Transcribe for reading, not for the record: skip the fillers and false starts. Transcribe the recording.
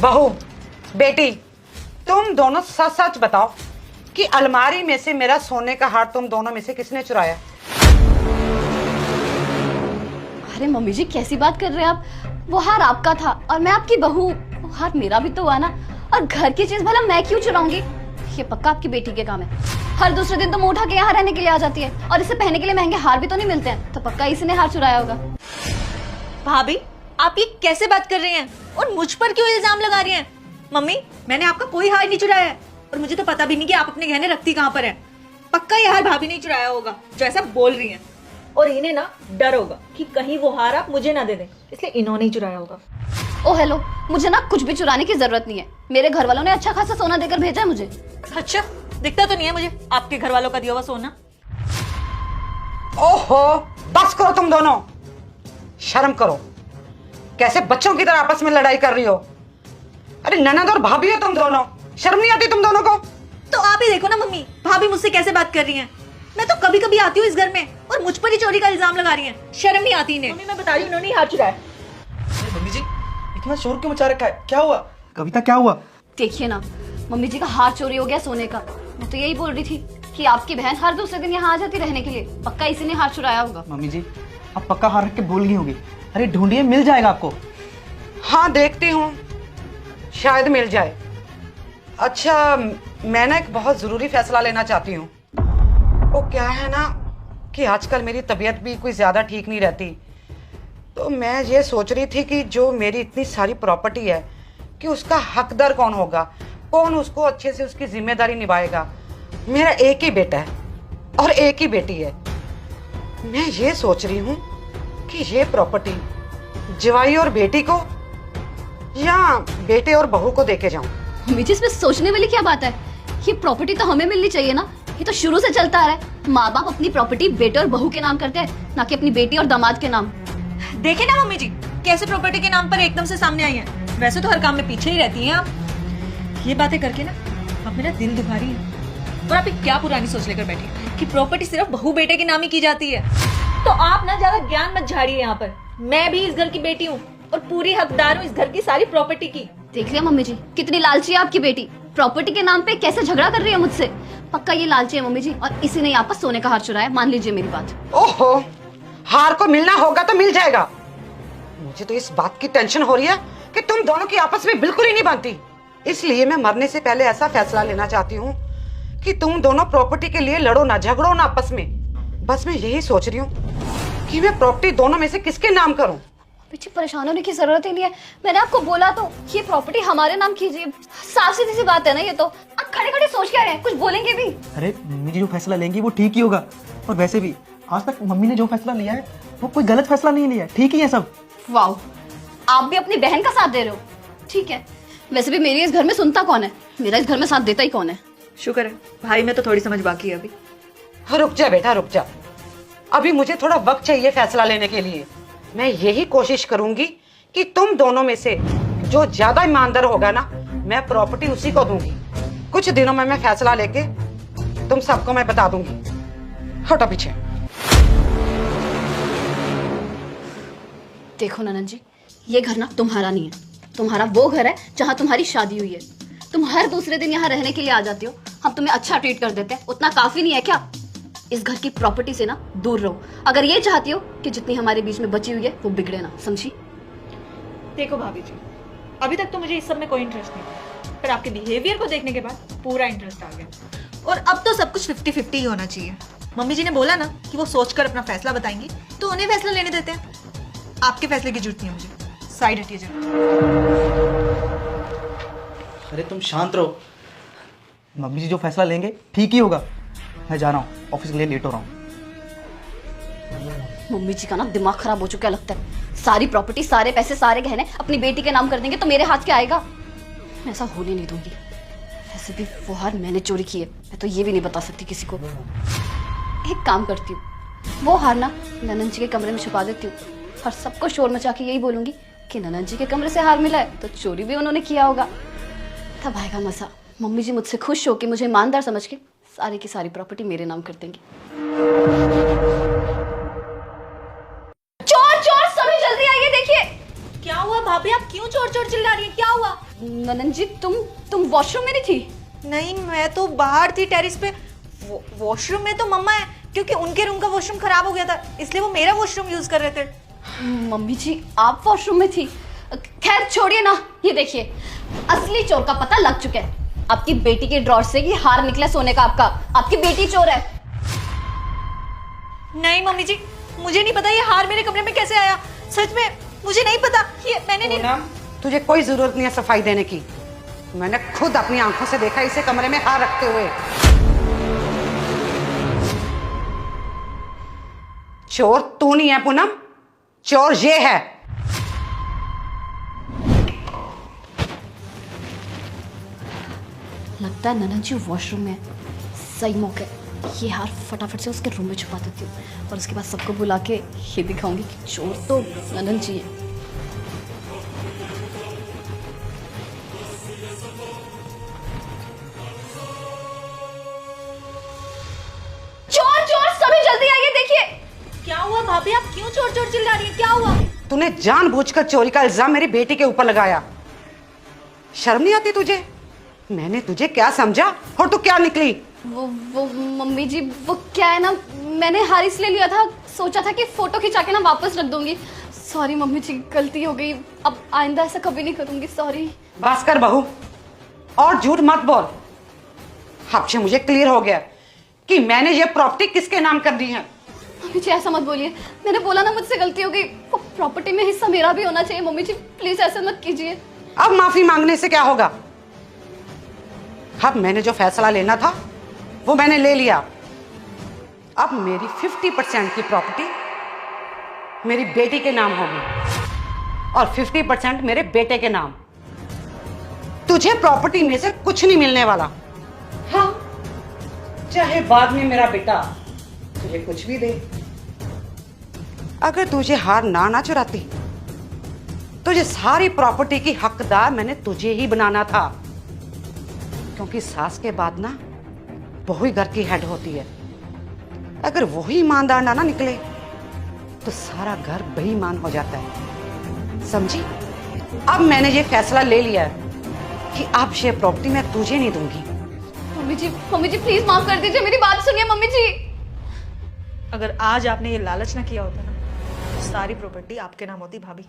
बहू, बेटी, तुम दोनों सच सच बताओ कि अलमारी में से मेरा सोने का हार तुम दोनों में से किसने चुराया? अरे मम्मी जी कैसी बात कर रहे हैं आप? वो हार आपका था और मैं आपकी बहू, वो हार मेरा भी तो हुआ ना। और घर की चीज भला मैं क्यों चुराऊंगी? ये पक्का आपकी बेटी के काम है। हर दूसरे दिन तो मुंह उठा के यहाँ रहने के लिए आ जाती है और इसे पहनने के लिए महंगे हार भी तो नहीं मिलते हैं, तो पक्का इसने हार चुराया होगा। भाभी, आप ये कैसे बात कर रही हैं और मुझ पर क्यों इल्जाम लगा रही हैं? मम्मी, मैंने आपका कोई हार नहीं चुराया है और मुझे तो पता भी नहीं कि आप अपने गहने रखती कहाँ पर हैं। पक्का ये हार भाभी ने चुराया होगा जो ऐसा बोल रही हैं। और इन्हें ना डर होगा कि कहीं वो हार आप मुझे ना दे दें, इसलिए इन्होंने ही चुराया होगा। ओ हेलो, मुझे ना कुछ भी चुराने की जरूरत नहीं है। मेरे घर वालों ने अच्छा खासा सोना देकर भेजा है मुझे। अच्छा, दिखता तो नहीं है मुझे आपके घर वालों का दिया हुआ सोना। ओहो, बस करो तुम दोनों, शर्म करो। कैसे बच्चों की तरह आपस में लड़ाई कर रही हो? अरे ननद और भाभी हो तुम दोनों, शर्म नहीं आती तुम दोनों को? तो आप ही देखो ना मम्मी, भाभी मुझसे कैसे बात कर रही हैं। मैं तो कभी कभी आती हूँ इस घर में और मुझ पर ही चोरी का इल्जाम लगा रही हैं। शर्म नहीं आती इन्हें। मम्मी मैं बता रही हूँ, इन्होंने ही हार चुराया। मम्मी जी इतना शोर क्यों मचा रखा है? क्या हुआ कविता, क्या हुआ? देखिए ना, मम्मी जी का हार चोरी हो गया सोने का। मैं तो यही बोल रही थी कि आपकी बहन हर दूसरे दिन यहाँ आ जाती रहने के लिए, पक्का इसी ने हार चुराया होगा। मम्मी जी आप पक्का हार रख के भूल गई होगी। अरे ढूंढिए, मिल जाएगा आपको। हाँ देखती हूँ, शायद मिल जाए। अच्छा, मैं ना एक बहुत जरूरी फैसला लेना चाहती हूँ। वो क्या है ना कि आजकल मेरी तबीयत भी कोई ज्यादा ठीक नहीं रहती, तो मैं ये सोच रही थी कि जो मेरी इतनी सारी प्रॉपर्टी है कि उसका हकदार कौन होगा, कौन उसको अच्छे से उसकी जिम्मेदारी निभाएगा। मेरा एक ही बेटा है और एक ही बेटी है। मैं ये सोच रही हूँ कि ये प्रॉपर्टी जवाई और बेटी को या बेटे और बहू को देके जाऊं। मम्मी जी इसमें सोचने वाली क्या बात है? ये प्रॉपर्टी तो हमें मिलनी चाहिए ना, ये तो शुरू से चलता आ रहा है। माँ बाप अपनी प्रॉपर्टी बेटे और बहू के नाम करते हैं, ना कि अपनी बेटी और दामाद के नाम। देखे ना मम्मी जी कैसे प्रॉपर्टी के नाम पर एकदम से सामने आई हैं। वैसे तो हर काम में पीछे ही रहती हैं आप। ये बातें करके ना अब मेरा दिल दुखा रही है। और आप एक क्या पुरानी सोच लेकर बैठी हैं कि प्रॉपर्टी सिर्फ बहू बेटे के नाम ही की जाती है। तो आप ना ज्यादा ज्ञान मत झाड़िए यहाँ पर। मैं भी इस घर की बेटी हूँ और पूरी हकदार हूँ इस घर की सारी प्रॉपर्टी की। देख लिया मम्मी जी, कितनी लालची है आपकी बेटी। प्रॉपर्टी के नाम पे कैसे झगड़ा कर रही है मुझसे। पक्का ये लालची है मम्मी जी, और इसी ने आपस सोने का हार चुराया। मान लीजिए मेरी बात। ओहो, हार को मिलना होगा तो मिल जाएगा। मुझे तो इस बात की टेंशन हो रही है कि तुम दोनों की आपस में बिल्कुल ही नहीं बनती। इसलिए मैं मरने से पहले ऐसा फैसला लेना चाहती हूँ कि तुम दोनों प्रॉपर्टी के लिए लड़ो ना, झगड़ो ना आपस में। बस मैं यही सोच रही हूँ कि मैं प्रॉपर्टी दोनों में से किसके नाम करूँ। पीछे परेशान होने की जरूरत ही नहीं है। मैंने आपको बोला तो ये प्रॉपर्टी हमारे नाम कीजिए। साफ सीधी सी बात है ना ये तो। आप खड़े खड़े सोच क्या रहे हैं? कुछ बोलेंगे भी? अरे मम्मी जी जो फैसला लेंगी वो ठीक ही होगा। और वैसे भी आज तक मम्मी ने जो फैसला लिया है वो कोई गलत फैसला नहीं लिया है, ठीक ही है सब। वाह, आप भी अपनी बहन का साथ दे रहे हो। ठीक है, वैसे भी मेरी इस घर में सुनता कौन है? मेरा इस घर में साथ देता ही कौन है? शुक्र है भाई में तो थोड़ी समझ बाकी है अभी। रुक जा बेटा, रुक जा। अभी मुझे थोड़ा वक्त चाहिए फैसला लेने के लिए। मैं यही कोशिश करूंगी कि तुम दोनों में से जो ज्यादा ईमानदार होगा ना, मैं प्रॉपर्टी उसी को दूंगी। कुछ दिनों में मैं फैसला लेके तुम सबको मैं बता दूंगी। हटो पीछे। देखो ननन जी, ये घर ना तुम्हारा नहीं है। तुम्हारा वो घर है जहाँ तुम्हारी शादी हुई है। तुम हर दूसरे दिन यहाँ रहने के लिए आ जाती हो। हम तुम्हें अच्छा ट्रीट कर देते हैं, उतना काफी नहीं है क्या? इस घर की प्रॉपर्टी से ना दूर रहो, अगर ये चाहती हो कि जितनी हमारे बीच में बची हुई है वो बिगड़े ना, समझी? देखो भाभी जी, अभी तक तो मुझे इस सब में कोई इंटरेस्ट नहीं था, पर आपके बिहेवियर को देखने के बाद पूरा इंटरेस्ट आ गया। और अब तो सब कुछ 50-50 ही होना चाहिए। मम्मी जी ने बोला ना कि वो सोचकर अपना फैसला बताएंगी, तो उन्हें फैसला लेने देते हैं। आपके फैसले की जरूरत नहीं है मुझे। साइड हटिए जरा। अरे तुम शांत रहो, मम्मी जी जो फैसला लेंगे ठीक ही होगा। मैं जा रहा हूँ, ऑफिस के लिए लेट हो रहा हूँ। मम्मी जी का ना दिमाग खराब हो चुका है लगता है। सारी प्रॉपर्टी, सारे पैसे, सारे गहने अपनी बेटी के नाम कर देंगे तो मेरे हाथ क्या आएगा? मैं ऐसा होने नहीं दूंगी। वैसे भी वो हार मैंने चोरी की है, मैं तो ये भी नहीं बता सकती किसी को। एक काम करती हूँ, वो हार ना ननन जी के कमरे में छुपा देती हूँ और सबको शोर मचा के यही बोलूंगी कि ननन जी के कमरे से हार मिला है तो चोरी भी उन्होंने किया होगा। तब आएगा मजा। मम्मी जी मुझसे खुश होकर मुझे ईमानदार समझ के सारी की सारी प्रॉपर्टी मेरे नाम कर देंगी। चोर चोर, सभी जल्दी आइए। देखिए क्या हुआ भाभी, आप क्यों क्यों चोर चोर चिल्ला रही है? क्या हुआ? ननन जी तुम वॉशरूम में नहीं थी? नहीं, मैं तो बाहर थी टेरेस पे। वॉशरूम में तो मम्मा है, क्योंकि उनके रूम का वॉशरूम खराब हो गया था, इसलिए वो मेरा वॉशरूम यूज कर रहे थे। मम्मी जी आप वॉशरूम में थी? खैर छोड़िए ना, ये देखिए असली चोर का पता लग चुका है। आपकी बेटी के ड्रॉर से ये हार निकला सोने का आपका। आपकी बेटी चोर है। नहीं मम्मी जी, मुझे नहीं पता ये हार मेरे कमरे में कैसे आया। सच में मुझे नहीं पता, ये मैंने नहीं। पूनम, तुझे कोई जरूरत नहीं है सफाई देने की। मैंने खुद अपनी आंखों से देखा इसे कमरे में हार रखते हुए। चोर तू नहीं है पूनम, चोर ये है। लगता है ननन जी वॉशरूम में। सही मौका है, ये हार फटाफट से उसके रूम में छुपा देती हूँ और उसके बाद सबको बुला के ये दिखाऊंगी कि चोर तो ननन जी है। चोर चोर सभी जल्दी आइए, देखिए। क्या हुआ भाभी, आप क्यों चोर चोर चिल्ला रही हैं? क्या हुआ? तूने जानबूझकर चोरी का इल्जाम मेरी बेटी के ऊपर लगाया। शर्म नहीं आती तुझे? मैंने तुझे क्या समझा और तू क्या निकली? वो मम्मी जी, वो क्या है ना, मैंने हार इसलिए लिया था, सोचा था कि फोटो खिंचा के ना वापस रख दूंगी। सॉरी मम्मी जी, गलती हो गई। अब आइंदा ऐसा कभी नहीं करूंगी। सॉरी। बस कर बहू, और झूठ मत बोल। अब से मुझे क्लियर हो गया कि मैंने ये प्रॉपर्टी किसके नाम कर दी है। मम्मी जी ऐसा मत बोलिए, मैंने बोला ना मुझसे गलती हो गई। वो प्रॉपर्टी में हिस्सा मेरा भी होना चाहिए। मम्मी जी प्लीज ऐसा मत कीजिए। अब माफी मांगने से क्या होगा? अब मैंने जो फैसला लेना था वो मैंने ले लिया। अब मेरी 50% की प्रॉपर्टी मेरी बेटी के नाम होगी और 50% मेरे बेटे के नाम। तुझे प्रॉपर्टी में से कुछ नहीं मिलने वाला। हाँ, चाहे बाद में मेरा बेटा तुझे कुछ भी दे। अगर तुझे हार ना चुराती, तुझे सारी प्रॉपर्टी की हकदार मैंने तुझे ही बनाना था, क्योंकि सास के बाद ना बहू ही घर की हेड होती है। अगर वही ईमानदार ना निकले तो सारा घर बेईमान हो जाता है, समझी? अब मैंने ये फैसला ले लिया है कि अब ये प्रॉपर्टी मैं तुझे नहीं दूंगी। मम्मी जी प्लीज माफ कर दीजिए, मेरी बात सुनिए मम्मी जी। अगर आज आपने ये लालच ना किया होता ना, तो सारी प्रॉपर्टी आपके नाम होती भाभी।